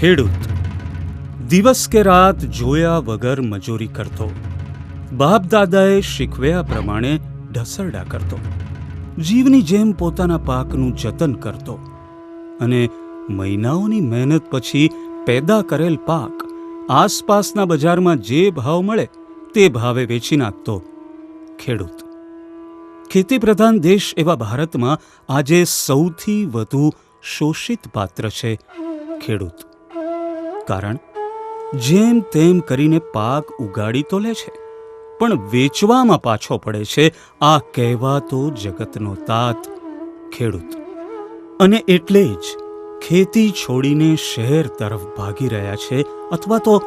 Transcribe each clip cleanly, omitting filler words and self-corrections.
ખેડૂત દિવસ કે રાત જોયા વગર મજૂરી કરતો, બાપ દાદાએ શીખવ્યા પ્રમાણે ઢસરડા કરતો, જીવની જેમ પોતાના પાકનું જતન કરતો અને મહિનાઓની મહેનત પછી પેદા કરેલ પાક આસપાસના બજારમાં જે ભાવ મળે તે ભાવે વેચી નાખતો ખેડૂત. ખેતી પ્રધાન દેશ એવા ભારતમાં આજે સૌથી વધુ શોષિત પાત્ર છે ખેડૂત. કારણ જેમ તેમ કરીને પાક ઉગાડી તો લે છે, પણ વેચવામાં પાછો પડે છે આ કહેવાતો જગતનો તાત ખેડૂત. અને એટલે જ ખેતી છોડીને શહેર તરફ ભાગી રહ્યા છે અથવા તો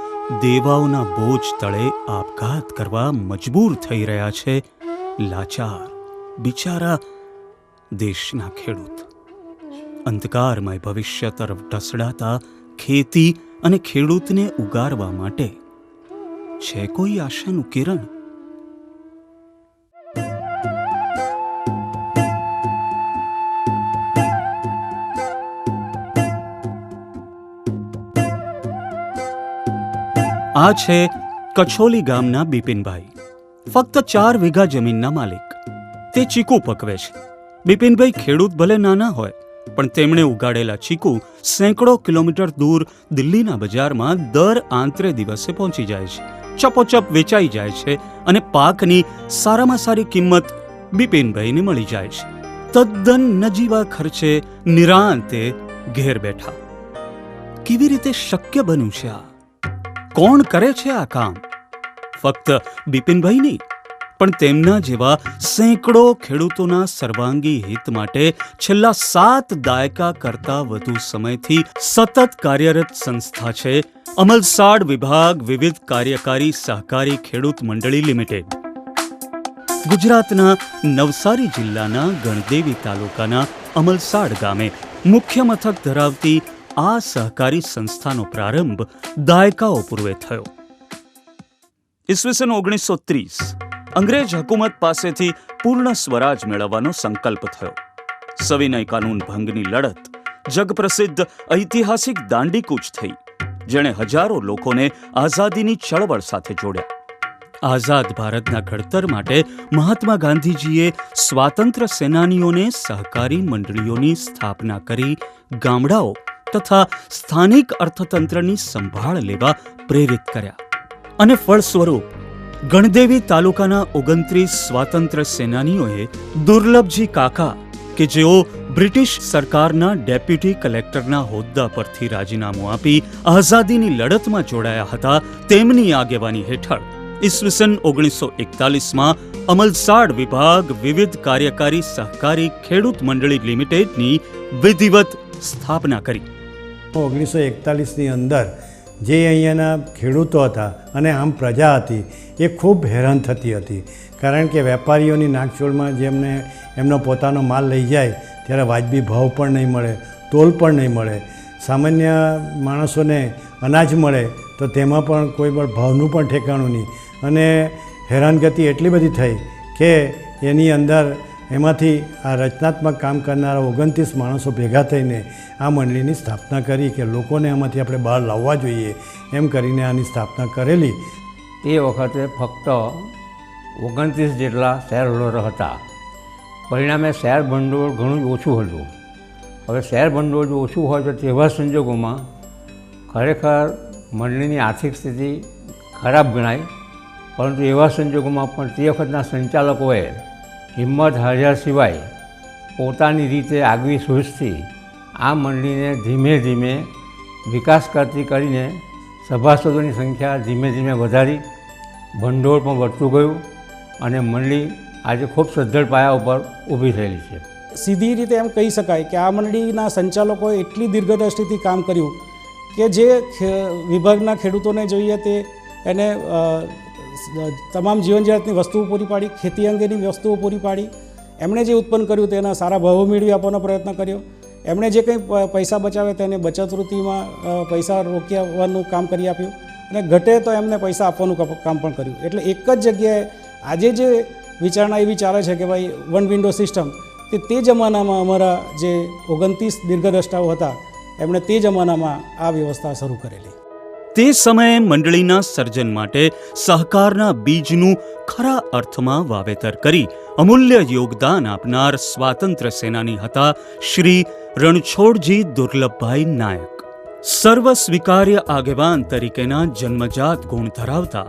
દેવાઓના બોજ તળે આપઘાત કરવા મજબૂર થઈ રહ્યા છે લાચાર બિચારા દેશના ખેડૂત. અંધકારમય ભવિષ્ય તરફ ઢસડાતા ખેતી અને ખેડૂતને ઉગારવા માટે છે કોઈ આશાનું કિરણ? આ છે કછોલી ગામના બિપિનભાઈ, ફક્ત 4 વીઘા જમીનના માલિક. તે ચીકુ પકવે છે. બિપિનભાઈ ખેડૂત ભલે નાના હોય, પણ તેમણે ઉગાડેલા ચીકુ સેંકડો કિલોમીટર દૂર દિલ્હીના બજારમાં દર આંતરે દિવસે પહોંચી જાય છે, ચપોચપ વેચાઈ જાય છે અને પાકની સારામાં સારી કિંમત બિપિનભાઈને મળી જાય છે. તદ્દન નજીવા ખર્ચે નિરાંતે ઘેર બેઠા. કેવી રીતે શક્ય બન્યું છે આ? કોણ કરે છે આ કામ? ફક્ત બિપિનભાઈ નહીં, પણ તેમના જેવા સેંકડો ખેડૂતોના સર્વાંગી હિત માટે છેલ્લા 7 દાયકા કરતા વધુ સમયથી સતત કાર્યરત સંસ્થા છે અમલસાડ વિભાગ વિવિધ કાર્યકારી સહકારી ખેડૂત મંડળી લિમિટેડ. ગુજરાતના નવસારી જિલ્લાના ગણદેવી તાલુકાના અમલસાડ ગામે મુખ્ય મથક ધરાવતી આ સહકારી સંસ્થાનો પ્રારંભ દાયકાઓ પૂર્વે થયો. ઈસવીસન 1930 અંગ્રેજ હકુમત પાસેથી પૂર્ણ સ્વરાજ મેળવવાનો સંકલ્પ થયો. સવિનય કાનૂન ભંગની લડત જગપ્રસિદ્ધ ઐતિહાસિક દાંડીકૂચ થઈ, જેણે હજારો લોકોને આઝાદીની ચળવળ સાથે જોડ્યા. આઝાદ ભારતના ઘડતર માટે મહાત્મા ગાંધીજીએ સ્વાતંત્ર્ય સેનાનીઓને સહકારી મંડળીઓની સ્થાપના કરી ગામડાઓ તથા સ્થાનિક અર્થતંત્રની સંભાળ લેવા પ્રેરિત કર્યા. અને ફળસ્વરૂપ ગણદેવી તાલુકાના 29 સ્વાતંત્ર્ય સેનાનીઓએ દુર્લભજી કાકા, કે જેઓ બ્રિટિશ સરકારના ડેપ્યુટી કલેક્ટરના હોદ્દા પરથી રાજીનામું આપી આઝાદીની લડતમાં જોડાયા હતા, તેમની આગેવાની હેઠળ ઈસવીસન 1941માં અમલસાડ વિભાગ વિવિધ કાર્યકારી સહકારી ખેડૂત મંડળી લિમિટેડની વિધિવત સ્થાપના કરી. 1941ની અંદર જે અહીંયાના ખેડૂતો હતા અને આમ પ્રજા હતી એ ખૂબ હેરાન થતી હતી, કારણ કે વેપારીઓની નાકચોળમાં જેમને એમનો પોતાનો માલ લઈ જાય ત્યારે વાજબી ભાવ પણ નહીં મળે, તોલ પણ નહીં મળે. સામાન્ય માણસોને અનાજ મળે તો તેમાં પણ કોઈ પણ ભાવનું પણ ઠેકાણું નહીં. અને હેરાનગતિ એટલી બધી થઈ કે એની અંદર એમાંથી આ રચનાત્મક કામ કરનારા 29 માણસો ભેગા થઈને આ મંડળીની સ્થાપના કરી કે લોકોને આમાંથી આપણે બહાર લાવવા જોઈએ એમ કરીને આની સ્થાપના કરેલી. એ વખતે ફક્ત 29 જેટલા શેર હોલ્ડરો હતા. પરિણામે શેર ભંડોળ ઘણું જ ઓછું હતું. હવે શેર ભંડોળ જો ઓછું હોય તો તેવા સંજોગોમાં ખરેખર મંડળીની આર્થિક સ્થિતિ ખરાબ ગણાય. પરંતુ એવા સંજોગોમાં પણ તે વખતના સંચાલકોએ હિંમત હાર્યા સિવાય પોતાની રીતે આગવી સૂઝથી આ મંડળીને ધીમે ધીમે વિકાસ કરતી કરીને સભાસદોની સંખ્યા ધીમે ધીમે વધારી, ભંડોળ પણ વધતું ગયું અને મંડળી આજે ખૂબ સદ્ધર પાયા ઉપર ઊભી થયેલી છે. સીધી રીતે એમ કહી શકાય કે આ મંડળીના સંચાલકોએ એટલી દીર્ઘદ્રષ્ટિથી કામ કર્યું કે જે વિભાગના ખેડૂતોને જોઈએ તે એને તમામ જીવન જરૂરિયાતની વસ્તુઓ પૂરી પાડી, ખેતી અંગેની વસ્તુઓ પૂરી પાડી. એમણે જે ઉત્પન્ન કર્યું તેના સારા ભાવો મેળવી આપવાનો પ્રયત્ન કર્યો. એમણે જે કંઈ પૈસા બચાવે તેને બચત વૃત્તિમાં પૈસા રોકવાનું કામ કરી આપ્યું અને ઘટે તો એમને પૈસા આપવાનું કામ પણ કર્યું. એટલે એક જ જગ્યાએ આજે જે વિચારણા એવી ચાલે છે કે ભાઈ વન વિન્ડો સિસ્ટમ, કે તે જમાનામાં અમારા જે 29 દીર્ઘદ્રષ્ટાઓ હતા એમણે તે જમાનામાં આ વ્યવસ્થા શરૂ કરેલી. તે સમયે મંડળીના સર્જન માટે સહકારના બીજનું ખરા અર્થમાં વાવેતર કરી અમૂલ્ય યોગદાન આપનાર સ્વાતંત્ર્ય સેનાની હતા શ્રી રણછોડજી દુર્લભભાઈ નાયક. સર્વ સ્વીકાર્ય આગેવાન તરીકેના જન્મજાત ગુણ ધરાવતા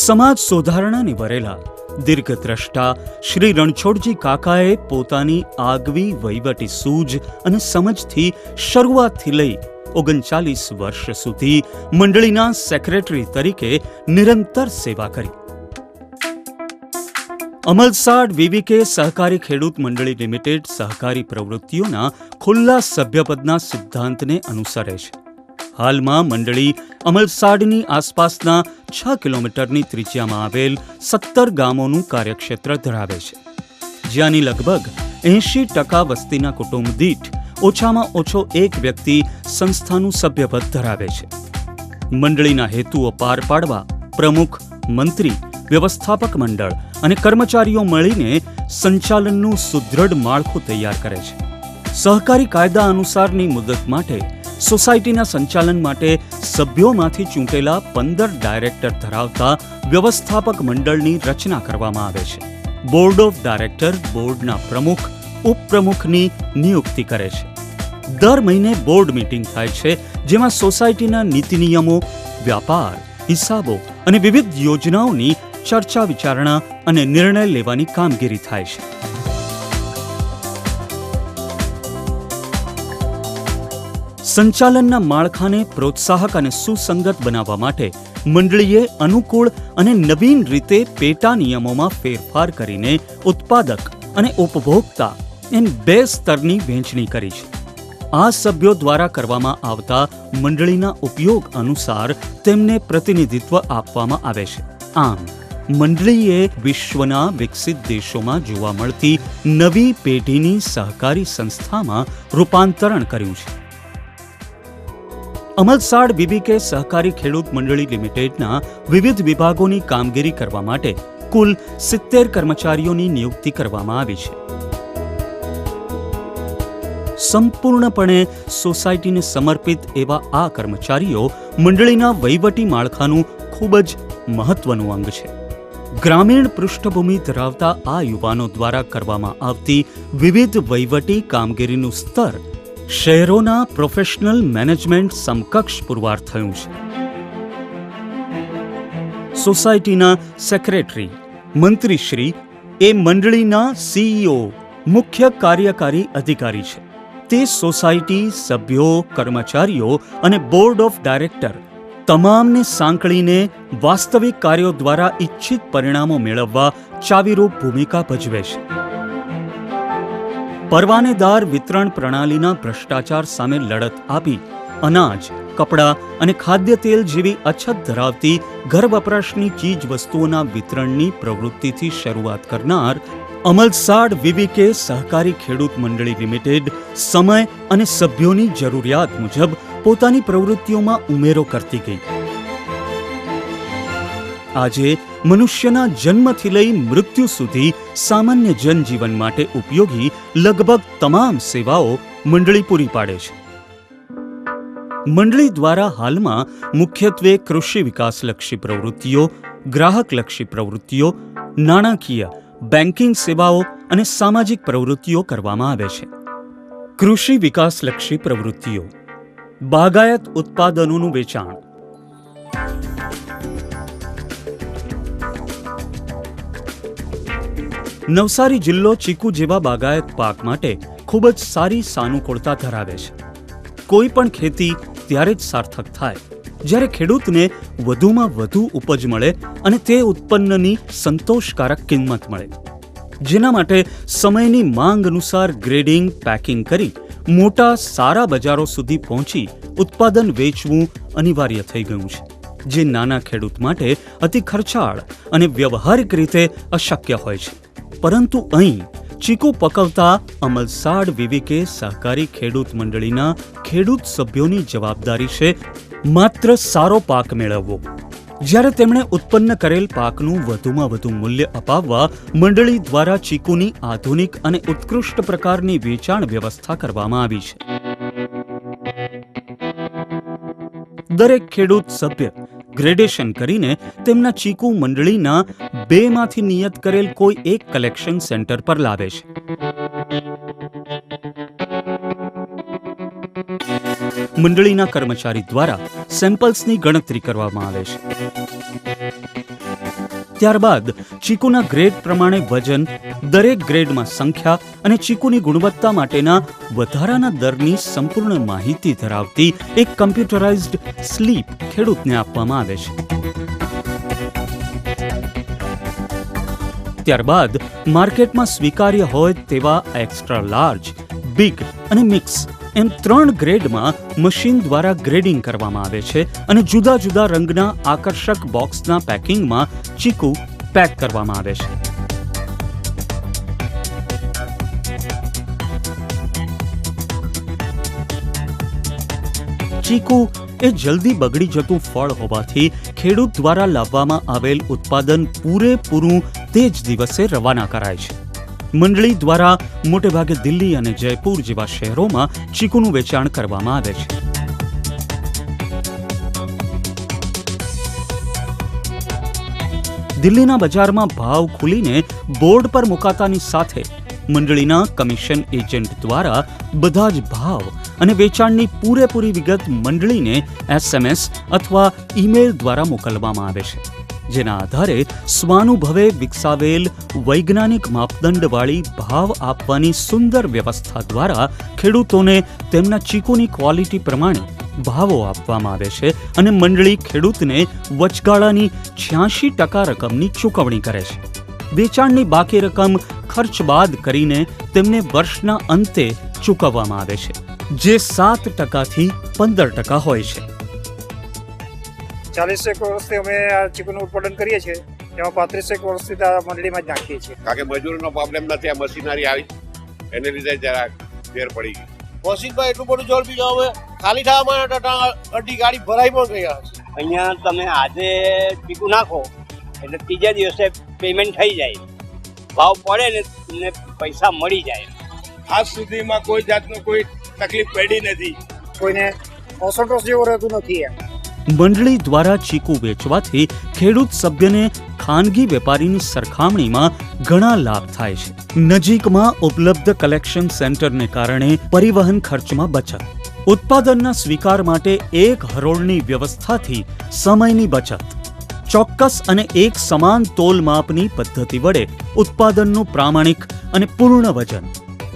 સમાજ સુધારણાને વરેલા દીર્ઘદ્રષ્ટા શ્રી રણછોડજી કાકાએ પોતાની આગવી વહીવટી સૂઝ અને સમજથી શરૂઆતથી લઈ 39 વર્ષ સુધી મંડળીના સેક્રેટરી તરીકે નિરંતર સેવા કરી. અમલસાડ વીવીકે સહકારી ખેડૂત મંડળી લિમિટેડ સહકારી પ્રવૃત્તિઓના ખુલ્લા સભ્યપદના સિદ્ધાંતને અનુસરે છે. હાલમાં મંડળી અમલસાડની આસપાસના 6 કિલોમીટરની ત્રિજ્યામાં આવેલ 17 ગામોનું કાર્યક્ષેત્ર ધરાવે છે, જ્યાંની લગભગ 80% વસ્તીના કુટુંબ દીઠ ઓછામાં ઓછો એક વ્યક્તિ સંસ્થાનું સભ્યપદ ધરાવે છે. મંડળીના હેતુઓ પાર પાડવા પ્રમુખ, મંત્રી, વ્યવસ્થાપક મંડળ અને કર્મચારીઓ મળીને સંચાલનનું સુદૃઢ માળખું તૈયાર કરે છે. સહકારી કાયદા અનુસારની મુદત માટે સોસાયટીના સંચાલન માટે સભ્યોમાંથી ચૂંટેલા 15 ડાયરેક્ટર ધરાવતા વ્યવસ્થાપક મંડળની રચના કરવામાં આવે છે. બોર્ડ ઓફ ડાયરેક્ટર બોર્ડના પ્રમુખ, ઉપપ્રમુખની નિયુક્તિ કરે છે. દર મહિને બોર્ડ મીટિંગ થાય છે, જેમાં સોસાયટીના નીતિ નિયમો, વ્યાપાર, હિસાબો અને વિવિધ યોજનાઓની ચર્ચા વિચારણા અને નિર્ણય લેવાની કામગીરી થાય છે. સંચાલનના માળખાને પ્રોત્સાહક અને સુસંગત બનાવવા માટે મંડળીએ અનુકૂળ અને નવીન રીતે પેટા નિયમોમાં ફેરફાર કરીને ઉત્પાદક અને ઉપભોક્તા એમ 2 સ્તરની વહેંચણી કરી છે. આ સભ્યો દ્વારા કરવામાં આવતા મંડળીના ઉપયોગ અનુસાર તેમને પ્રતિનિધિત્વ આપવામાં આવે છે. આમ મંડળીએ વિશ્વના વિકસિત દેશોમાં જોવા મળતી નવી પેઢીની સહકારી સંસ્થામાં રૂપાંતરણ કર્યું છે. અમલસાડ વીવીકે સહકારી ખેડૂત મંડળી લિમિટેડના વિવિધ વિભાગોની કામગીરી કરવા માટે કુલ 70 કર્મચારીઓની નિયુક્તિ કરવામાં આવી છે. સંપૂર્ણપણે સોસાયટીને સમર્પિત એવા આ કર્મચારીઓ મંડળીના વહીવટી માળખાનું ખૂબ જ મહત્વનું અંગ છે. ગ્રામીણ પૃષ્ઠભૂમિ ધરાવતા આ યુવાનો દ્વારા કરવામાં આવતી વિવિધ વહીવટી કામગીરીનું સ્તર શહેરોના પ્રોફેશનલ મેનેજમેન્ટ સમકક્ષ પુરવાર થયું છે. સોસાયટીના સેક્રેટરી, મંત્રીશ્રી એ મંડળીના સીઈઓ, મુખ્ય કાર્યકારી અધિકારી છે. તે સોસાયટી, સભ્યો, કર્મચારીઓ અને બોર્ડ ઓફ ડાયરેક્ટર તમામને સાંકળીને વાસ્તવિક કાર્યો દ્વારા ઇચ્છિત પરિણામો મેળવવા ચાવીરૂપ ભૂમિકા ભજવે છે. પરવાનેદાર વિતરણ પ્રણાલીના ભ્રષ્ટાચાર સામે લડત આપી અનાજ, કપડાં અને ખાદ્ય તેલ જેવી અછત ધરાવતી ઘર વપરાશની ચીજ વસ્તુઓના વિતરણની પ્રવૃત્તિથી શરૂઆત કરનાર અમલસાડ વીવીકે સહકારી ખેડૂત મંડળી લિમિટેડ સમય અને સભ્યોની જરૂરિયાત મુજબ પોતાની પ્રવૃત્તિઓમાં ઉમેરો કરતી ગઈ. આજે મનુષ્યના જન્મથી લઈ મૃત્યુ સુધી સામાન્ય જનજીવન માટે ઉપયોગી લગભગ તમામ સેવાઓ મંડળી પૂરી પાડે છે. મંડળી દ્વારા હાલમાં મુખ્યત્વે કૃષિ વિકાસલક્ષી પ્રવૃત્તિઓ, ગ્રાહકલક્ષી પ્રવૃત્તિઓ, નાણાકીય, બેન્કિંગ સેવાઓ અને સામાજિક પ્રવૃત્તિઓ કરવામાં આવે છે. કૃષિ વિકાસલક્ષી પ્રવૃત્તિઓ: બાગાયત ઉત્પાદનોનું વેચાણ, નવસારી જિલ્લો ચીકુ જેવા બાગાયત પાક માટે ખૂબ જ સારી સાનુકૂળતા ધરાવે છે. કોઈ પણ ખેતી ત્યારે જ સાર્થક થાય જ્યારે ખેડૂતને વધુમાં વધુ ઉપજ મળે અને તે ઉત્પન્નની સંતોષકારક કિંમત મળે, જેના માટે સમયની માંગ અનુસાર ગ્રેડિંગ, પેકિંગ કરી મોટા સારા બજારો સુધી પહોંચી ઉત્પાદન વેચવું અનિવાર્ય થઈ ગયું છે, જે નાના ખેડૂત માટે અતિ ખર્ચાળ અને વ્યવહારિક રીતે અશક્ય હોય છે. પરંતુ અહીં ચીકુ પકવતા અમલસાડ વીવીકે સહકારી ખેડૂત મંડળીના ખેડૂત સભ્યોની જવાબદારી છે માત્ર સારો પાક મેળવવો. જ્યારે તેમણે ઉત્પન્ન કરેલ પાકનું વધુમાં વધુ મૂલ્ય અપાવવા મંડળી દ્વારા ચીકુની આધુનિક અને ઉત્કૃષ્ટ પ્રકારની વેચાણ વ્યવસ્થા કરવામાં આવી છે. દરેક ખેડૂત સભ્ય ગ્રેડેશન કરીને તેમના ચીકુ મંડળીના 2માંથી નિયત કરેલ કોઈ એક કલેક્શન સેન્ટર પર લાવે છે. મંડળીના કર્મચારી દ્વારા સેમ્પલ્સની ગણતરી કરવામાં આવે છે. ત્યારબાદ ચીકુના ગ્રેડ પ્રમાણે વજન, દરેક ગ્રેડમાં સંખ્યા અને ચીકુની ગુણવત્તા માટેના વધારાના દરની સંપૂર્ણ માહિતી ધરાવતી એક કમ્પ્યુટરાઇઝ્ડ સ્લીપ ખેડૂતને આપવામાં આવે છે. ત્યારબાદ માર્કેટમાં સ્વીકાર્ય હોય તેવા એક્સ્ટ્રા લાર્જ, બિગ અને મિક્સ એમ 3 ગ્રેડમાં મશીન દ્વારા ગ્રેડિંગ કરવામાં આવે છે અને જુદા જુદા રંગના આકર્ષક બોક્સના પેકિંગમાં ચીકુ પેક કરવામાં આવે છે. ચીકુ એ જલ્દી બગડી જતું ફળ હોવાથી ખેડૂત દ્વારા લાવવામાં આવેલ ઉત્પાદન પૂરેપૂરું તે જ દિવસે રવાના કરાય છે. મંડળી દ્વારા મોટેભાગે દિલ્હી અને જયપુર જેવા શહેરોમાં ચીકુનું વેચાણ કરવામાં આવે છે. દિલ્હીના બજારમાં ભાવ ખુલીને બોર્ડ પર મુકાતાની સાથે મંડળીના કમિશન એજન્ટ દ્વારા બધા જ ભાવ અને વેચાણની પૂરેપૂરી વિગત મંડળીને SMS અથવા ઈમેલ દ્વારા મોકલવામાં આવે છે, જેના આધારે સ્વાનુભવે વિકસાવેલ વૈજ્ઞાનિક માપદંડવાળી ભાવ આપવાની સુંદર વ્યવસ્થા દ્વારા ખેડૂતોને તેમના ચીકુની ક્વોલિટી પ્રમાણે ભાવો આપવામાં આવે છે અને મંડળી ખેડૂતને વચગાળાની 86% રકમની ચૂકવણી કરે છે. વેચાણની બાકી રકમ ખર્ચ બાદ કરીને તેમને વર્ષના અંતે ચૂકવવામાં આવે છે, જે 7%થી 15% હોય છે. 40 વર્ષથી અમે આ ચીકુનું ઉત્પાદન કરીએ છીએ, તેમાં 35 વર્ષથી મંડળીમાં જ નાખીએ છીએ. કારણ કે મજૂરીનો પ્રોબ્લેમ નથી, આ મશીનરી આવી એને લીધે જરા ફેર પડી ગઈ. કોશિશભાઈ એટલું બધું ઝડપી જાવ હવે ખાલી થવા માટે અડધી ગાડી ભરાઈ પણ ગયા છે. અહીંયા તમે આજે ચીકુ નાખો એટલે ત્રીજા દિવસે પેમેન્ટ થઈ જાય, ભાવ પડે ને તમને પૈસા મળી જાય. આજ સુધીમાં કોઈ જાતનું કોઈ તકલીફ પડી નથી, કોઈને અસંતોષ જેવો રહેતું નથી. મંડળી દ્વારા ચીકુ વેચવાથી ખેડૂત સભ્યને ખાનગી વેપારીની સરખામણીમાં ઘણા લાભ થાય છે. નજીકમાં ઉપલબ્ધ કલેક્શન સેન્ટરને કારણે પરિવહન ખર્ચમાં બચત, ઉત્પાદનના સ્વીકાર માટે 1 હરોળની વ્યવસ્થાથી સમયની બચત, ચોક્કસ અને એક સમાન તોલ માપની પદ્ધતિ વડે ઉત્પાદનનું પ્રામાણિક અને પૂર્ણ વજન,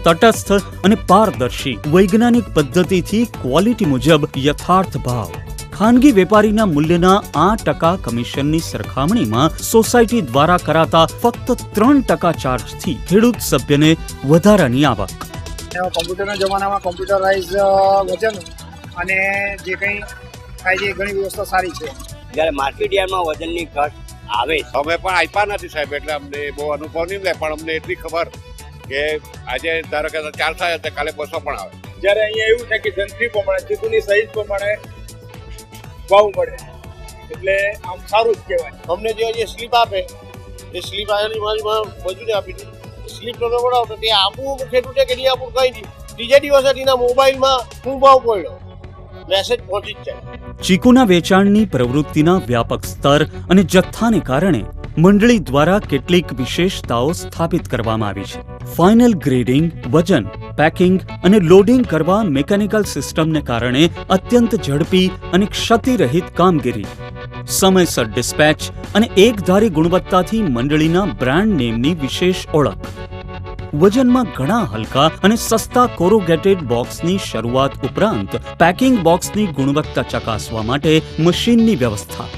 તટસ્થ અને પારદર્શી વૈજ્ઞાનિક પદ્ધતિથી ક્વોલિટી મુજબ યથાર્થ ભાવ, ખાનગી વેપારીના મૂલ્યના 8% કમિશનની સરખામણીમાં સોસાયટી દ્વારા કરાતા ફક્ત 3% ચાર્જથી ખેડૂત સભ્યને વધારાની આવક. કોમ્પ્યુટરના જમાનામાં કોમ્પ્યુટરાઇઝ વજન અને જે કંઈ થાય છે એ ઘણી વ્યવસ્થા સારી છે. જ્યારે માર્કેટ યાર્ડમાં વજનની ઘટ આવે છે. અમે પણ આપ્યા નથી સાહેબ, એટલે અમને બહુ અનુભવ નહીં લે, પણ અમને એટલી ખબર કે આજે ધારો કે 4 થાય તો કાલે 200 પણ આવે. જ્યારે અહીંયા એવું છે કે જંત્રી પ્રમાણે ચીકુની સાઈઝ પ્રમાણે ભાવ મળે એટલે આમ સારું જ કહેવાય. અમને જે સ્લીપ આપે એ સ્લીપ આવેલી મજૂરી આપી દીધી. સ્લીપ તો બનાવતો તે આપવું ખેડૂતે કે નહીં આપવું કંઈ નહીં, ત્રીજા દિવસે તેના મોબાઈલમાં શું ભાવ પડ્યો મેસેજ પહોંચી જ જાય. ચીકુના વેચાણની પ્રવૃત્તિના વ્યાપક સ્તર અને જથ્થાને કારણે મંડળી દ્વારા કેટલીક વિશેષતાઓ સ્થાપિત કરવામાં આવી છે. ફાઇનલ ગ્રેડિંગ, વજન, પેકિંગ અને લોડિંગ કરવા મિકેનિકલ સિસ્ટમને કારણે અત્યંત ઝડપી અને ક્ષતિરહિત કામગીરી, સમયસર ડિસ્પેચ અને એકધારી ગુણવત્તાથી મંડળીના બ્રાન્ડ નેમની વિશેષ ઓળખ, વજનમાં ઘણા હલકા અને સસ્તા કોરુગેટેડ બોક્સની શરૂઆત ઉપરાંત પેકિંગ બોક્સની ગુણવત્તા ચકાસવા માટે મશીનની વ્યવસ્થા,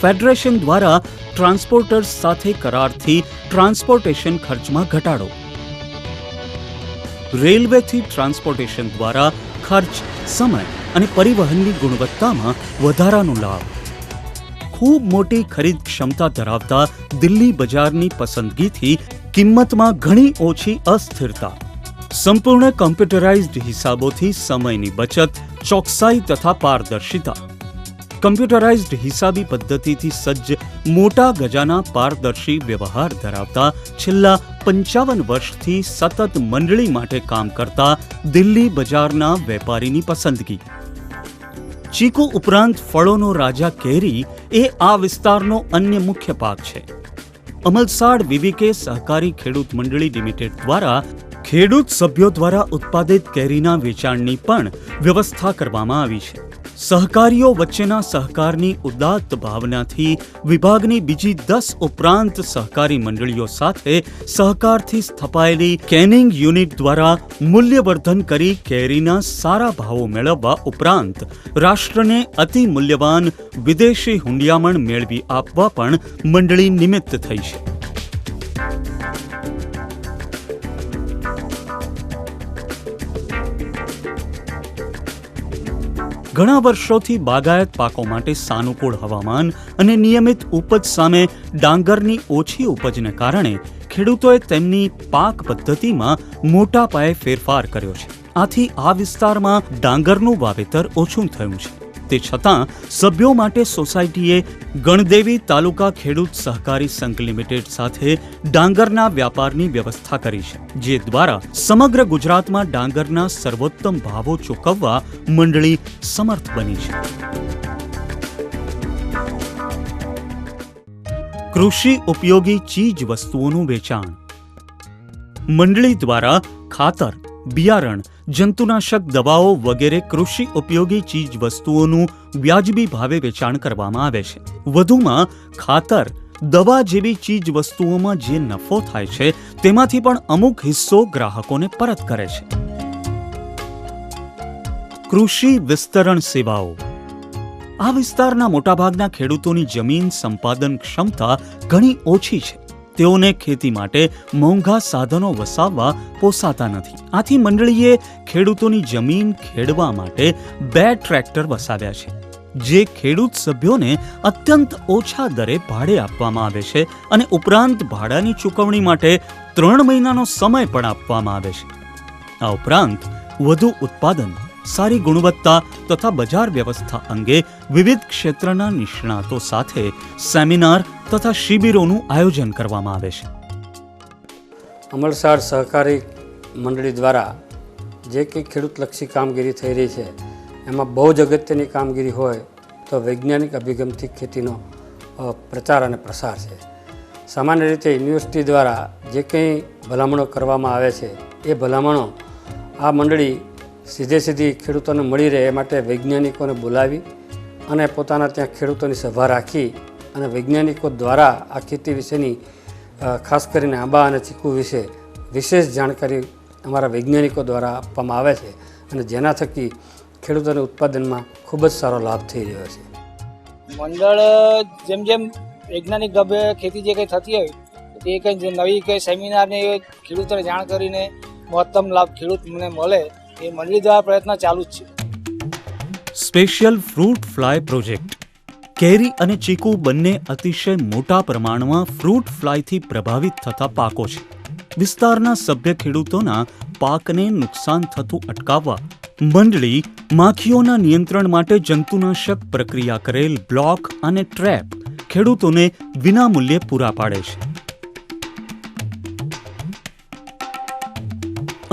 ફેડરેશન દ્વારા ટ્રાન્સપોર્ટર્સ સાથે કરારથી ટ્રાન્સપોર્ટેશન ખર્ચમાં ઘટાડો, રેલવેથી ટ્રાન્સપોર્ટેશન દ્વારા ખર્ચ, સમય અને પરિવહનની ગુણવત્તામાં વધારાનો લાભ, ખૂબ મોટી ખરીદ ક્ષમતા ધરાવતા દિલ્હી બજારની પસંદગીથી કિંમતમાં ઘણી ઓછી અસ્થિરતા, સંપૂર્ણ કમ્પ્યુટરાઇઝ્ડ હિસાબોથી સમયની બચત, ચોકસાઈ તથા પારદર્શિતા, કમ્પ્યુટરાઇઝ્ડ હિસાબી પદ્ધતિથી સજ્જ મોટા ગજાના પારદર્શી વ્યવહાર ધરાવતા છેલ્લા 55 વર્ષથી સતત મંડળી માટે કામ કરતા દિલ્હી બજારના વેપારીની પસંદગી. ચીકુ ઉપરાંત ફળોનો રાજા કેરી એ આ વિસ્તારનો અન્ય મુખ્ય પાક છે. અમલસાડ વિવીકે સહકારી ખેડૂત મંડળી લિમિટેડ દ્વારા ખેડૂત સભ્યો દ્વારા ઉત્પાદિત કેરીના વેચાણની પણ વ્યવસ્થા કરવામાં આવી છે. સહકારીઓ વચ્ચેના સહકારની ઉદાત્ત ભાવનાથી વિભાગની બીજી 10 ઉપરાંત સહકારી મંડળીઓ સાથે સહકારથી સ્થપાયેલી કેનિંગ યુનિટ દ્વારા મૂલ્યવર્ધન કરી કેરીના સારા ભાવો મેળવવા ઉપરાંત રાષ્ટ્રને અતિ મૂલ્યવાન વિદેશી હુંડિયામણ મેળવી આપવા પણ મંડળી નિમિત્ત થઈ છે. ઘણા વર્ષોથી બાગાયત પાકો માટે સાનુકૂળ હવામાન અને નિયમિત ઉપજ સામે ડાંગરની ઓછી ઉપજને કારણે ખેડૂતોએ તેમની પાક પદ્ધતિમાં મોટા પાયે ફેરફાર કર્યો છે. આથી આ વિસ્તારમાં ડાંગરનું વાવેતર ઓછું થયું છે. તે છતાં સભ્યો માટે સોસાયટીએ ગણદેવી તાલુકા ખેડૂત સહકારી સંઘ લિમિટેડ સાથે ડાંગરના વ્યાપારની વ્યવસ્થા કરી છે, જે દ્વારા સમગ્ર ગુજરાતમાં ડાંગરના સર્વોત્તમ ભાવો ચૂકવવા મંડળી સમર્થ બની છે. કૃષિ ઉપયોગી ચીજ વસ્તુઓનું વેચાણ. મંડળી દ્વારા ખાતર, બિયારણ, જંતુનાશક દવાઓ વગેરે કૃષિ ઉપયોગી ચીજ વસ્તુઓનું વ્યાજબી ભાવે વેચાણ કરવામાં આવે છે. વધુમાં ખાતર, દવા જેવી ચીજ વસ્તુઓમાં જે નફો થાય છે તેમાંથી પણ અમુક હિસ્સો ગ્રાહકોને પરત કરે છે. કૃષિ વિસ્તરણ સેવાઓ. આ વિસ્તારના મોટાભાગના ખેડૂતોની જમીન સંપાદન ક્ષમતા ઘણી ઓછી છે. તેઓને ખેતી માટે મોંઘા સાધનો વસાવવા પોસાતા નથી. આથી મંડળીએ ખેડૂતોની જમીન ખેડવા માટે 2 ટ્રેક્ટર વસાવ્યા છે, જે ખેડૂત સભ્યોને અત્યંત ઓછા દરે ભાડે આપવામાં આવે છે અને ઉપરાંત ભાડાની ચૂકવણી માટે 3 મહિનાનો સમય પણ આપવામાં આવે છે. આ ઉપરાંત વધુ ઉત્પાદન, સારી ગુણવત્તા તથા બજાર વ્યવસ્થા અંગે વિવિધ ક્ષેત્રના નિષ્ણાતો સાથે સેમિનાર તથા શિબિરોનું આયોજન કરવામાં આવે છે. અમલસાડ સહકારી મંડળી દ્વારા જે કંઈ ખેડૂતલક્ષી કામગીરી થઈ રહી છે એમાં બહુ જ અગત્યની કામગીરી હોય તો વૈજ્ઞાનિક અભિગમથી ખેતીનો પ્રચાર અને પ્રસાર છે. સામાન્ય રીતે યુનિવર્સિટી દ્વારા જે કંઈ ભલામણો કરવામાં આવે છે એ ભલામણો આ મંડળી સીધી ખેડૂતોને મળી રહે એ માટે વૈજ્ઞાનિકોને બોલાવી અને પોતાના ત્યાં ખેડૂતોની સભા રાખી અને વૈજ્ઞાનિકો દ્વારા આ ખેતી વિશેની ખાસ કરીને આંબા અને ચીકુ વિશે વિશેષ જાણકારી અમારા વૈજ્ઞાનિકો દ્વારા આપવામાં આવે છે અને જેના થકી ખેડૂતોને ઉત્પાદનમાં ખૂબ જ સારો લાભ થઈ રહ્યો છે. મંડળ જેમ જેમ વૈજ્ઞાનિક ઢબે ખેતી જે કંઈ થતી હોય તે કંઈ નવી કંઈ સેમિનારને ખેડૂતોને જાણ કરીને મહત્તમ લાભ ખેડૂતને મળે એ મંડળી દ્વારા પ્રયત્ન ચાલુ જ છે. Special fruit fly project. કેરી અને ચીકુ બંને અતિશય મોટા પ્રમાણમાં ફ્રૂટ ફ્લાયથી પ્રભાવિત થતા પાકો છે. વિસ્તારના સભ્ય ખેડૂતોના પાકને નુકસાન થતું અટકાવવા મંડળી માખીઓના નિયંત્રણ માટે જંતુનાશક પ્રક્રિયા કરેલ બ્લોક અને ટ્રેપ ખેડૂતોને વિનામૂલ્યે પૂરા પાડે છે.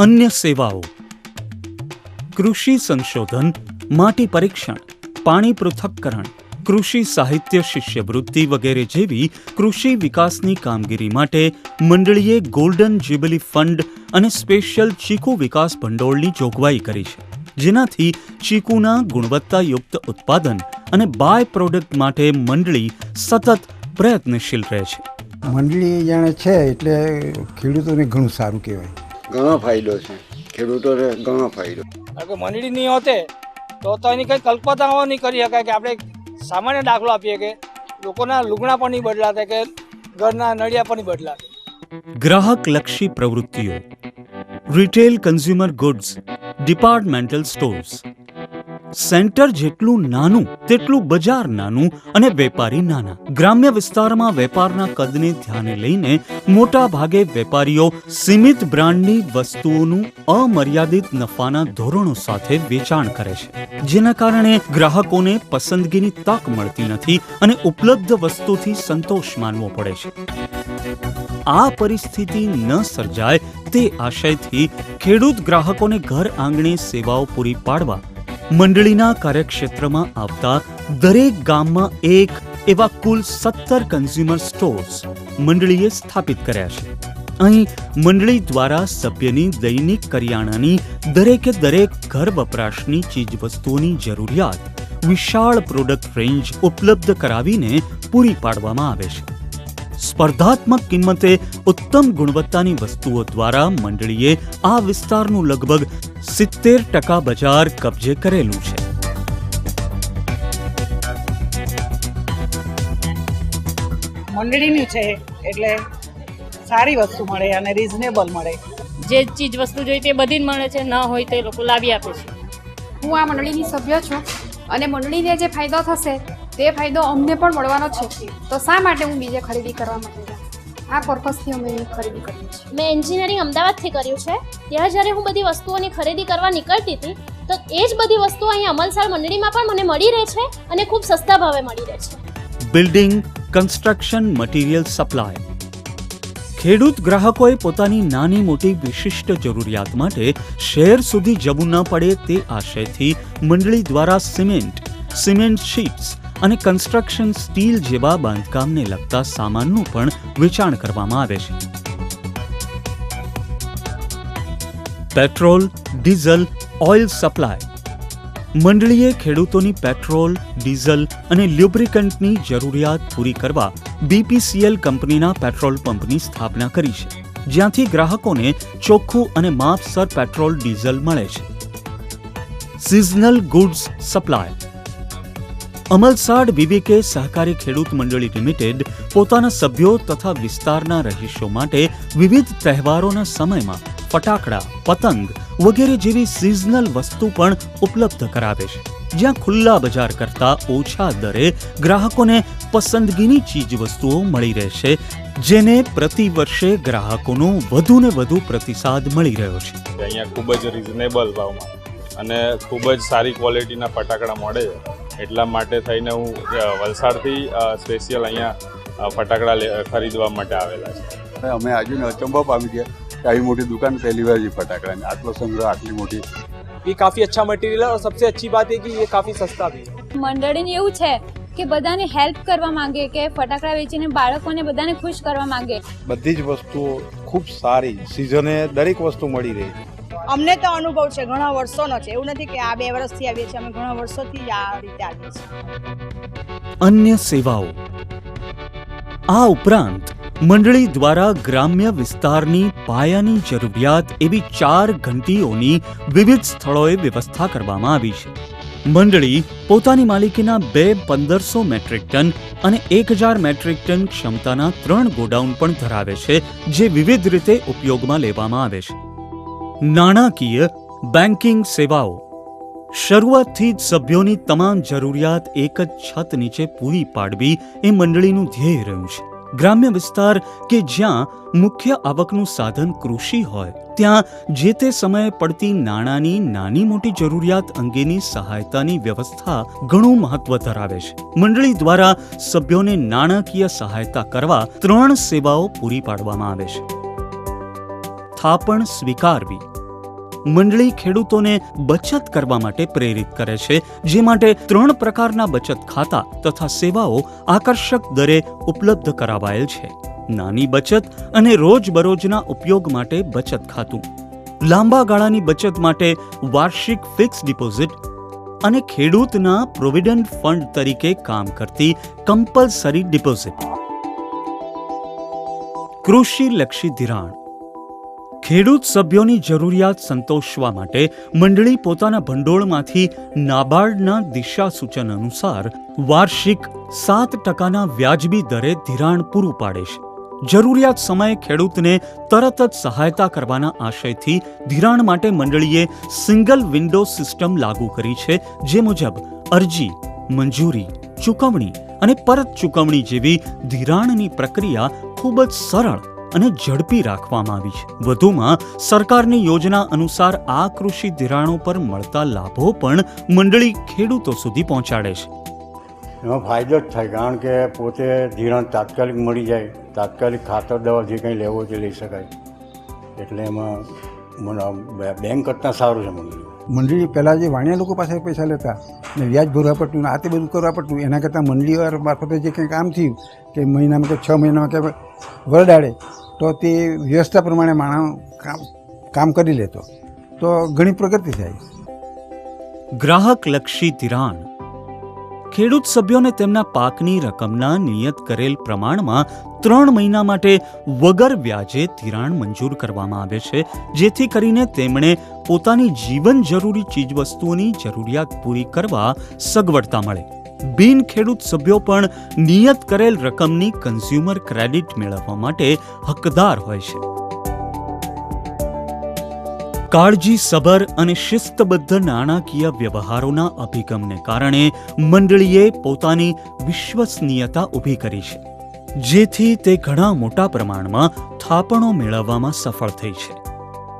અન્ય સેવાઓ. કૃષિ સંશોધન, માટી પરીક્ષણ, પાણી પૃથક્કરણ, કૃષિ સાહિત્ય શિષ્યવૃત્તિ વગેરે જેવી કૃષિ વિકાસની કામગીરી માટે મંડળીએ ગોલ્ડન જ્યુબિલી ફંડ અને સ્પેશિયલ ચીકુ વિકાસ ભંડોળની જોગવાઈ કરી છે, જેનાથી ચીકુના ગુણવત્તાયુક્ત ઉત્પાદન અને બાય પ્રોડક્ટ માટે મંડળી સતત પ્રયત્નશીલ રહે છે. મંડળી જાણે છે એટલે ખેડૂતોને ઘણું સારું કહેવાય. ઘણો ફાયદો છે ખેડૂતોને, ઘણો ફાયદો. કારણ કે મંડળી નહીં હોતે તો એની કંઈ કલ્પનાઓ નહીં કરી શકાય કે આપણે સામાન્ય દાખલો આપીએ કે લોકોના લુગડા પણ નહીં બદલાતા કે ઘરના નળિયા પણ નહીં બદલાતા. ગ્રાહકલક્ષી પ્રવૃત્તિઓ. Retail consumer goods, departmental stores. Centre જેટલું નાનું તેટલું બજાર નાનું અને વેપારી નાના. ગ્રામ્ય વિસ્તારમાં વેપારના કદને ધ્યાને લઈને મોટા ભાગે વેપારીઓ સીમિત બ્રાન્ડની વસ્તુઓનું અમર્યાદિત નફાના ધોરણો સાથે વેચાણ કરે છે, જેના કારણે ગ્રાહકોને પસંદગીની તક મળતી નથી અને ઉપલબ્ધ વસ્તુથી સંતોષ માનવો પડે છે. આ પરિસ્થિતિ ન સર્જાય તે આશયથી ખેડૂત ગ્રાહકોને ઘર આંગણે સેવાઓ પૂરી પાડવા મંડળીના કાર્યક્ષેત્રમાં આવતા દરેક ગામમાં એક એવા કુલ 17 કન્ઝ્યુમર સ્ટોર્સ મંડળીએ સ્થાપિત કર્યા છે. અહીં મંડળી દ્વારા સભ્યની દૈનિક કરિયાણાની દરેકે દરેક ઘર વપરાશની ચીજવસ્તુઓની જરૂરિયાત વિશાળ પ્રોડક્ટ રેન્જ ઉપલબ્ધ કરાવીને પૂરી પાડવામાં આવે છે. સ્પર્ધાત્મક કિંમતે ઉત્તમ ગુણવત્તાની વસ્તુઓ દ્વારા મંડળીએ આ વિસ્તારનું લગભગ 70% બજાર કબજે કરેલું છે. મંડળીનું છે એટલે સારી વસ્તુ મળે અને રીઝનેબલ મળે. જે ચીજ વસ્તુ જોઈએ તે બધી જ મળે છે, ન હોય તો એ લોકો લાવી આપે છે. હું આ મંડળીની સભ્ય છું અને મંડળીને જે ફાયદો થશે તે ફાયદો અમને પણ મળવાનો છે. તો શા માટે હું બીજે ખરીદી કરવા માટે જાઉં? આ પર્પઝથી અમે એની ખરીદી કરીએ છીએ. મેં એન્જિનિયરિંગ અમદાવાદથી કર્યું છે. ત્યાં જ્યારે હું બધી વસ્તુઓની ખરીદી કરવા નીકળતી હતી તો એ જ બધી વસ્તુઓ અહીં અમલસાડ મંડળીમાં પણ મને મળી રહે છે અને ખૂબ સસ્તા ભાવે મળી રહે છે. Building construction material supply. ખેડૂત ગ્રાહકોએ પોતાની નાની મોટી વિશિષ્ટ જરૂરિયાત માટે શહેર સુધી જવું ન પડે તે આશયથી મંડળી દ્વારા સિમેન્ટ શીટ્સ અને કન્સ્ટ્રક્શન સ્ટીલ જેવા બાંધકામને લગતા સામાનનું પણ વેચાણ કરવામાં આવે છે. Petrol, diesel, oil supply. મંડળીએ ખેડૂતોની પેટ્રોલ, ડીઝલ અને લ્યુબ્રિકન્ટની જરૂરિયાત પૂરી કરવા BPCL કંપનીના પેટ્રોલ પંપની સ્થાપના કરી છે, જ્યાંથી ગ્રાહકોને ચોખ્ખું અને માપસર પેટ્રોલ, ડીઝલ મળે છે. Seasonal goods supply. Amalsad VVK સહકારી ખેડૂત મંડળી લિમિટેડ પોતાના સભ્યો તથા વિસ્તારના રહીશો માટે વિવિધ તહેવારોના સમયમાં ફટાકડા, પતંગ વગેરે જેવી સિઝનલ વસ્તુ પણ ઉપલબ્ધ કરાવે છે, જ્યાં ખુલ્લા બજાર કરતા ઓછા દરે ગ્રાહકોને પસંદગીની ચીજ વસ્તુઓ મળી રહેશે, જેને પ્રતિ વર્ષે ગ્રાહકોનો વધુને વધુ પ્રતિસાદ મળી રહ્યો છે. અહીંયા ખૂબ જ રિઝનેબલ ભાવમાં અને ખૂબ જ સારી ક્વોલિટીના ફટાકડા મળે છે, એટલા માટે થઈને હું વલસાડથી સ્પેશિયલ અહીંયા ફટાકડા ખરીદવા માટે આવેલા છે. અમે આજે અચંબા પામી ગયા कि आई मोटी दुकान पहली बार ये फटाकड़ा है, आटलो संग्रह आटली मोटी. ये काफ़ी अच्छा मटेरियल है और सबसे अच्छी बात है कि ये काफ़ी सस्ता भी है. મંડળીને એવું છે કે બધાને હેલ્પ કરવા માંગે, કે ફટાકડા વેચીને બાળકોને બધાને ખુશ કરવા માંગે. બધી જ વસ્તુઓ ખૂબ સારી, સિઝને દરેક વસ્તુ મળી રહી. અમને તો અનુભવ છે ઘણા વર્ષોનો છે, એવું નથી કે આ 2 વર્ષથી આવીએ છીએ, અમે ઘણા વર્ષોથી આ રીતે આવીએ છીએ. અન્ય સેવાઓ. આ ઉપરાંત મંડળી દ્વારા ગ્રામ્ય વિસ્તારની પાયાની જરૂરિયાત એવી 4 ઘંટીઓની વિવિધ સ્થળોએ વ્યવસ્થા કરવામાં આવી છે. મંડળી પોતાની માલિકીના 1500 મેટ્રિક ટન અને 1000 મેટ્રિક ટન ક્ષમતાના 3 ગોડાઉન પણ ધરાવે છે, જે વિવિધ રીતે ઉપયોગમાં લેવામાં આવે છે. નાણાકીય બેન્કિંગ સેવાઓ. શરૂઆતથી જ સભ્યોની તમામ જરૂરિયાત એક જ છત નીચે પૂરી પાડવી એ મંડળીનું ધ્યેય રહ્યું છે. ગ્રામ્ય વિસ્તાર કે જ્યાં મુખ્ય આવકનું સાધન કૃષિ હોય, ત્યાં જે તે સમયે પડતી નાણાંની નાની મોટી જરૂરિયાત અંગેની સહાયતાની વ્યવસ્થા ઘણું મહત્વ ધરાવે છે. મંડળી દ્વારા સભ્યોને નાણાકીય સહાયતા કરવા 3 સેવાઓ પૂરી પાડવામાં આવે છે. થાપણ સ્વીકારવી. મંડળી ખેડૂતોને બચત કરવા માટે પ્રેરિત કરે છે, જે માટે 3 પ્રકારના બચત ખાતા તથા સેવાઓ આકર્ષક દરે ઉપલબ્ધ કરાવાયેલ છે. નાની બચત અને રોજબરોજના ઉપયોગ માટે બચત ખાતું, લાંબા ગાળાની બચત માટે વાર્ષિક ફિક્સ ડિપોઝિટ અને ખેડૂતના પ્રોવિડન્ટ ફંડ તરીકે કામ કરતી કમ્પલસરી ડિપોઝિટ. કૃષિલક્ષી ધિરાણ. ખેડૂત સભ્યોની જરૂરિયાત સંતોષવા માટે મંડળી પોતાના ભંડોળમાંથી નાબાર્ડના દિશા સૂચન અનુસાર વાર્ષિક 7%ના વ્યાજબી દરે ધિરાણ પૂરું પાડે છે. જરૂરિયાત સમયે ખેડૂતને તરત જ સહાયતા કરવાના આશયથી ધિરાણ માટે મંડળીએ સિંગલ વિન્ડો સિસ્ટમ લાગુ કરી છે, જે મુજબ અરજી, મંજૂરી, ચૂકવણી અને પરત ચૂકવણી જેવી ધિરાણની પ્રક્રિયા ખૂબ જ સરળ અને ઝડપી રાખવામાં આવી છે. વધુમાં સરકારની યોજના અનુસાર આ કૃષિ ધિરાણો પર મળતા લાભો પણ મંડળી ખેડૂતો સુધી પહોંચાડે છે. એમાં ફાયદો જ થાય, કારણ કે પોતે ધિરાણ તાત્કાલિક મળી જાય, તાત્કાલિક ખાતર દવા જે કંઈ લેવો તે લઈ શકાય, એટલે એમાં બેંક કરતાં સારું છે મંડળી. મંડળી પહેલાં જે વાણિયા લોકો પાસે પૈસા લેતા ને વ્યાજ ભરવા પડતું ને આ તે બધું કરવા પડતું, એના કરતાં મંડળીઓ મારફતે જે કંઈ કામ થયું કે મહિનામાં કે 6 મહિનામાં કે વરદાડે તો તે વ્યવસ્થા પ્રમાણે માણસ કામ કરી લેતો તો ઘણી પ્રગતિ થાય. ગ્રાહકલક્ષી ધિરાણ. ખેડૂત સભ્યોને તેમના પાકની રકમના નિયત કરેલ પ્રમાણમાં 3 મહિના માટે વગર વ્યાજે ધિરાણ મંજૂર કરવામાં આવે છે, જેથી કરીને તેમણે પોતાની જીવન જરૂરી ચીજવસ્તુઓની જરૂરિયાત પૂરી કરવા સગવડતા મળે. બિન ખેડૂત સભ્યો પણ નિયત કરેલ રકમની કન્ઝ્યુમર ક્રેડિટ મેળવવા માટે હકદાર હોય છે. કાળજીસભર અને શિસ્તબદ્ધ નાણાકીય વ્યવહારોના અભિગમને કારણે મંડળીએ પોતાની વિશ્વસનીયતા ઊભી કરી છે, જેથી તે ઘણા મોટા પ્રમાણમાં થાપણો મેળવવામાં સફળ થઈ છે.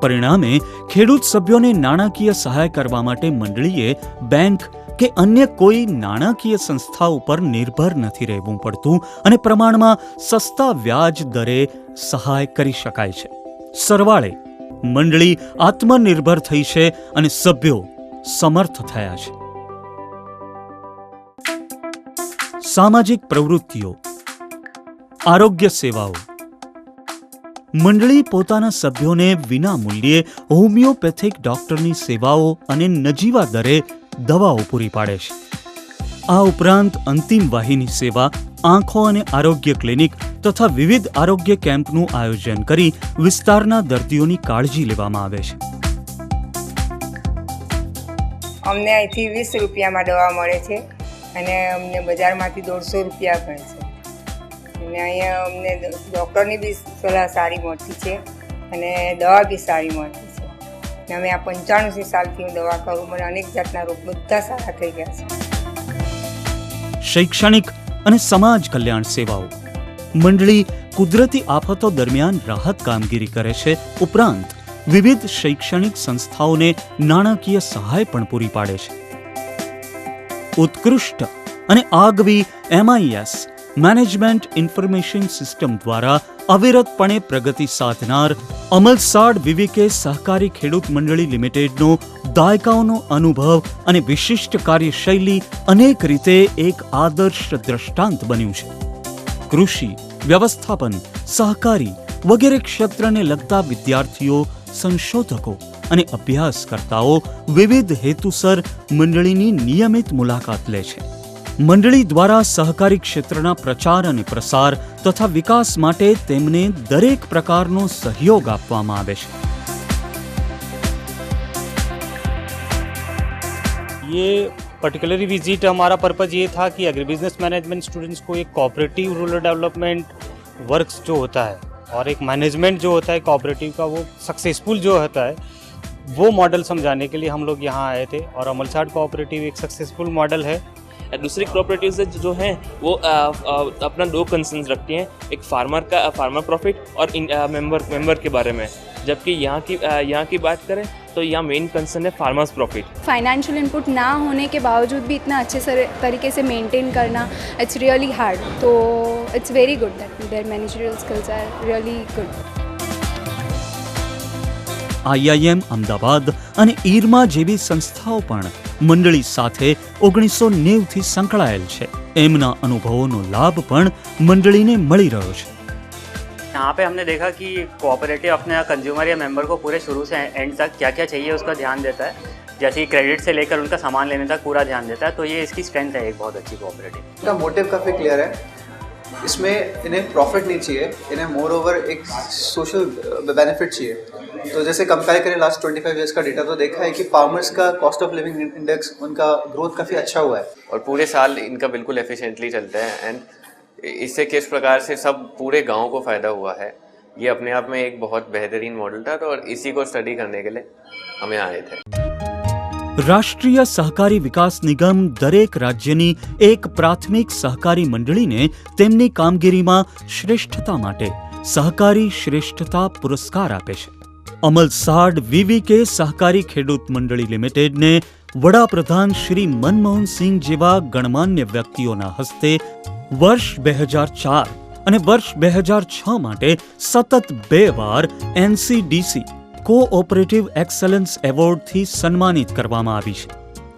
પરિણામે ખેડૂત સભ્યોને નાણાકીય સહાય કરવા માટે મંડળીએ બેંક કે અન્ય કોઈ નાણાકીય સંસ્થા ઉપર નિર્ભર નથી રહેવું પડતું અને પ્રમાણમાં સસ્તા વ્યાજ દરે સહાય કરી શકાય છે. સરવાળે મંડળી આત્મનિર્ભર થઈ છે અને સભ્યો સમર્થ થયા છે. સામાજિક પ્રવૃત્તિઓ. આરોગ્ય સેવાઓ. મંડળી પોતાના સભ્યોને વિના મૂલ્યે હોમિયોપેથિક ડોક્ટરની સેવાઓ અને નજીવા દરે દવાઓ પૂરી પાડે છે. આ ઉપરાંત અંતિમ વાહિની સેવા, આંખો અને આરોગ્ય ક્લિનિક તથા વિવિધ આરોગ્ય કેમ્પનું આયોજન કરી વિસ્તારના દર્દીઓની કાળજી લેવામાં આવે છે. અમને અહીંથી 20 રૂપિયામાં દવા મળે છે અને અમને બજારમાંથી 150 રૂપિયા પડે છે. અને અહીંયા અમને ડૉક્ટરની બી સલાહ સારી મળતી છે અને દવા બી સારી મળતી છે. અને અમે આ 95 સાલથી હું દવા કરું, મને અનેક જાતના રોગ બધા સારા થઈ ગયા છે. શૈક્ષણિક અને સમાજ કલ્યાણ સેવાઓ. મંડળી કુદરતી આફતો દરમિયાન રાહત કામગીરી કરે છે, ઉપરાંત વિવિધ શૈક્ષણિક સંસ્થાઓને નાણાકીય સહાય પણ પૂરી પાડે છે. ઉત્કૃષ્ટ અને આગવી MIS મેનેજમેન્ટ ઇન્ફોર્મેશન સિસ્ટમ દ્વારા અવિરતપણે પ્રગતિ સાધનાર અમલસાડ વિવીકે સહકારી ખેડૂત મંડળી લિમિટેડનો દાયકાઓનો અનુભવ અને વિશિષ્ટ કાર્યશૈલી અનેક રીતે એક આદર્શ દ્રષ્ટાંત બન્યું છે. કૃષિ, વ્યવસ્થાપન, સહકારી વગેરે ક્ષેત્રને લગતા વિદ્યાર્થીઓ, સંશોધકો અને અભ્યાસકર્તાઓ વિવિધ હેતુસર મંડળીની નિયમિત મુલાકાત લે છે. મંડળી દ્વારા સહકારી ક્ષેત્રના પ્રચાર અને પ્રસાર તથા વિકાસ માટે તેમને દરેક પ્રકારનો સહયોગ આપવામાં આવે છે. ये पर्टिकुलरली विजिट हमारा पर्पज़ ये था कि एग्री बिजनेस मैनेजमेंट स्टूडेंट्स को एक कोऑपरेटिव रूरल डेवलपमेंट वर्क्स जो होता है और एक मैनेजमेंट जो होता है कोऑपरेटिव का वो सक्सेसफुल जो होता है वो मॉडल समझाने के लिए हम लोग यहाँ आए थे. और अमलसाड कोऑपरेटिव एक सक्सेसफुल मॉडल है. दूसरी कोऑपरेटिव्स जो हैं वो अपना 2 कंसर्न्स रखती हैं, एक फार्मर प्रॉफिट और मेंबर के बारे में. जबकि यहाँ की बात करें तो यहाँ मेन कंसर्न है फार्मर्स प्रॉफिट. फाइनेंशियल इनपुट ना होने के बावजूद भी इतना अच्छे तरीके से मेंटेन करना, इट्स रियली हार्ड. तो it's very good that there managerial skills are really good. IIM Ahmedabad અને ઈરમા જેવી સંસ્થાઓ પણ મંડળી સાથે 1990થી સંકળાયેલ છે. એમના અનુભવોનો લાભ પણ મંડળીને મળી રહ્યો છે. यहाँ पे हमने देखा कि कोऑपरेटिव अपने कंज्यूमर या मेंबर को पूरे शुरू से एंड तक क्या क्या चाहिए उसका ध्यान देता है. जैसे क्रेडिट से लेकर उनका सामान लेने तक पूरा ध्यान देता है. तो ये इसकी स्ट्रेंथ है एक बहुत अच्छी कोऑपरेटिव. इसका मोटिव काफ़ी क्लियर है. इसमें इन्हें प्रॉफिट नहीं चाहिए, इन्हें मोर ओवर एक सोशल बेनिफिट चाहिए. तो जैसे कंपेयर करें लास्ट 25 ईयर्स का डेटा तो देखा है कि फार्मर्स का कॉस्ट ऑफ लिविंग इंडेक्स उनका ग्रोथ काफ़ी अच्छा हुआ है और पूरे साल इनका बिल्कुल एफिशिएंटली चलता है. एंड इससे किस प्रकार से सब पूरे गांव को फ़ायदा हुआ है, ये अपने आप में एक बहुत बेहतरीन मॉडल था. तो और इसी को स्टडी करने के लिए हम यहाँ आए थे. રાષ્ટ્રીય સહકારી વિકાસ નિગમ દરેક રાજ્યની એક પ્રાથમિક સહકારી મંડળીને તેમની કામગીરીમાં શ્રેષ્ઠતા માટે સહકારી શ્રેષ્ઠતા પુરસ્કાર આપે છે. અમલસાડ VVK સહકારી ખેડૂત મંડળી લિમિટેડને વડાપ્રધાન શ્રી મનમોહન સિંહ જેવા ગણમાન્ય વ્યક્તિઓના હસ્તે વર્ષ 2004 અને વર્ષ 2006 માટે સતત 2 વાર NCDC કોઓપરેટિવ એક્સલન્સ એવોર્ડથી સન્માનિત કરવામાં આવી છે.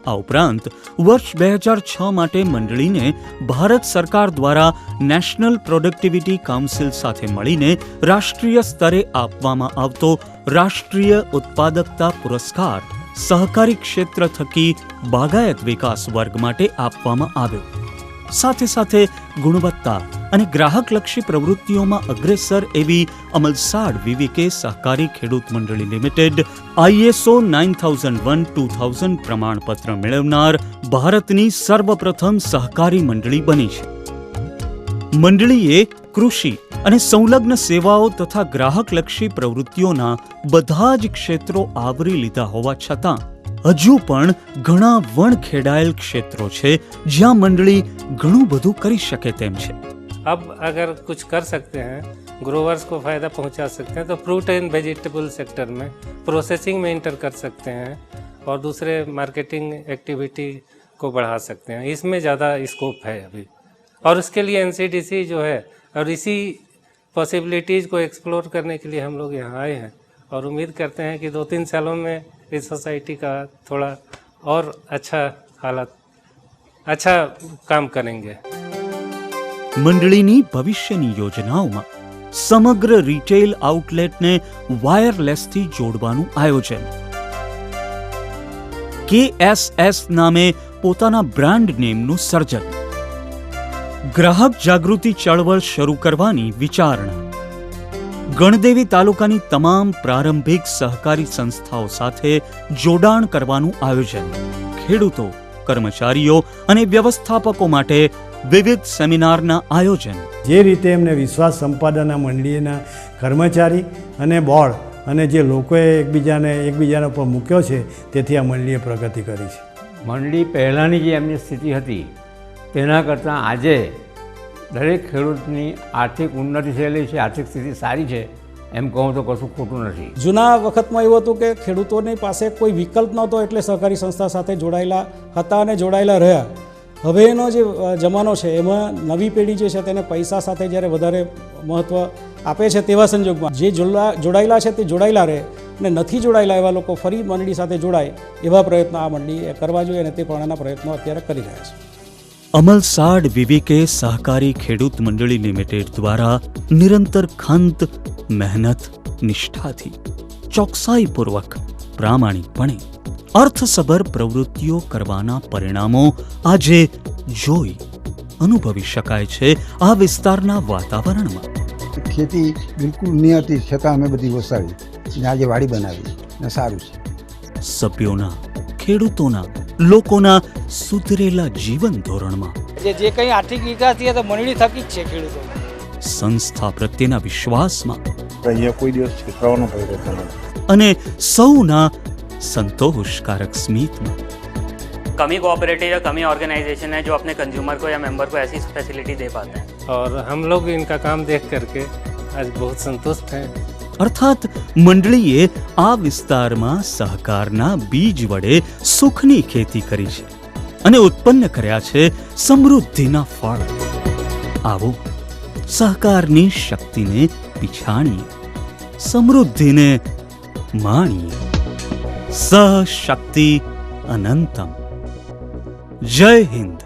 આ ઉપરાંત વર્ષ 2006 માટે મંડળીને ભારત સરકાર દ્વારા નેશનલ પ્રોડક્ટિવિટી કાઉન્સિલ સાથે મળીને રાષ્ટ્રીય સ્તરે આપવામાં આવતો રાષ્ટ્રીય ઉત્પાદકતા પુરસ્કાર સહકારી ક્ષેત્ર થકી બાગાયત વિકાસ વર્ગ માટે આપવામાં આવ્યો. સાથે સાથે ગુણવત્તા અને ગ્રાહકલક્ષી પ્રવૃત્તિઓમાં અગ્રેસર એવી અમલસાડ વીવીકે સહકારી ખેડૂત મંડળી લિમિટેડ ISO 9001-2000 પ્રમાણપત્ર મેળવનાર ભારતની સર્વપ્રથમ સહકારી મંડળી બની છે. મંડળીએ કૃષિ અને સંલગ્ન સેવાઓ તથા ગ્રાહકલક્ષી પ્રવૃત્તિઓના બધા જ ક્ષેત્રો આવરી લીધા હોવા છતાં હજુ પણ ઘણા વણખેડાયેલ ક્ષેત્રો છે જ્યાં મંડળી ઘણું બધું કરી શકે તેમ છે. अब अगर कुछ कर सकते हैं, ग्रोवर्स को फ़ायदा पहुंचा सकते हैं, तो फ्रूट एंड वेजिटेबल सेक्टर में प्रोसेसिंग में इंटर कर सकते हैं और दूसरे मार्केटिंग एक्टिविटी को बढ़ा सकते हैं. इसमें ज़्यादा स्कोप है अभी, और उसके लिए NCDC जो है, और इसी पॉसिबिलिटीज़ को एक्सप्लोर करने के लिए हम लोग यहाँ आए हैं और उम्मीद करते हैं कि 2-3 सालों में इस सोसाइटी का थोड़ा और अच्छा काम करेंगे. મંડળીની ભવિષ્યની યોજનાઓમાં સમગ્ર રિટેલ આઉટલેટને વાયરલેસથી જોડવાનું આયોજન, KSS નામે પોતાના બ્રાન્ડ નેમનું સર્જન, ગ્રાહક જાગૃતિ ચળવળ શરૂ કરવાની વિચારણા, ગણદેવી તાલુકાની તમામ પ્રારંભિક સહકારી સંસ્થાઓ સાથે જોડાણ કરવાનું આયોજન, ખેડૂતો, કર્મચારીઓ અને વ્યવસ્થાપકો માટે વિવિધ સેમિનારના આયોજન. જે રીતે એમને વિશ્વાસ સંપાદન આ મંડળીના કર્મચારી અને બોર્ડ અને જે લોકોએ એકબીજાના ઉપર મૂક્યો છે, તેથી આ મંડળીએ પ્રગતિ કરી છે. મંડળી પહેલાંની જે એમની સ્થિતિ હતી તેના કરતાં આજે દરેક ખેડૂતની આર્થિક ઉન્નતિ થયેલી છે, આર્થિક સ્થિતિ સારી છે એમ કહું તો કશું ખોટું નથી. જૂના વખતમાં એવું હતું કે ખેડૂતોની પાસે કોઈ વિકલ્પ નહોતો, એટલે સહકારી સંસ્થા સાથે જોડાયેલા હતા અને જોડાયેલા રહ્યા. હવેનો જે જમાનો છે એમાં નવી પેઢી જે છે તેને પૈસા સાથે જ્યારે વધારે મહત્ત્વ આપે છે, તેવા સંજોગમાં જે જોડાયેલા છે તે જોડાયેલા રહે અને નથી જોડાયેલા એવા લોકો ફરી મંડળી સાથે જોડાય એવા પ્રયત્નો આ મંડળીએ કરવા જોઈએ અને તે પ્રમાણેના પ્રયત્નો અત્યારે કરી રહ્યા છે. અમલસાડ વીવીકે સહકારી ખેડૂત મંડળી લિમિટેડ દ્વારા નિરંતર ખંત, મહેનત, નિષ્ઠાથી, ચોકસાઈપૂર્વક, પ્રામાણિકપણે અર્થસભર પ્રવૃત્તિઓ કરવાના પરિણામો આજે જોઈ અનુભવી શકાય છે આ વિસ્તારના વાતાવરણમાં. ખેતી બિલકુલ નહીં હતી, છતાં અમે બધી વસાવી ને આજે વાડી બનાવી ને સારું છે. સભ્યોના, ખેડૂતોના, લોકોના સુધરેલા જીવન ધોરણમાં જે કંઈ આર્થિક વિકાસ થયા તો મંડળી થકી જ છે ખેડૂતો. સંસ્થા પ્રત્યેના વિશ્વાસમાં અહીંયા કોઈ દિવસ છેતરાવાનો ભય રહેતો નથી અને સૌના संतोषकारक स्मित में. कमी कोऑपरेटिव या कमी ऑर्गेनाइजेशन है जो अपने कंज्यूमर को या मेंबर को ऐसी फैसिलिटी दे पाते हैं, और हम लोग इनका काम देख करके आज बहुत संतुष्ट हैं. अर्थात मंडळीए आ विस्तारमा सहकारना बीज वडे सुखनी खेती करी छे અને ઉત્પન્ન કર્યા છે સમૃદ્ધિના ફળ. આવો સહકારની શક્તિને પીછાણીએ, સમૃદ્ધિને માણીએ. સહશક્તિ અનંતમ. જય હિન્દ.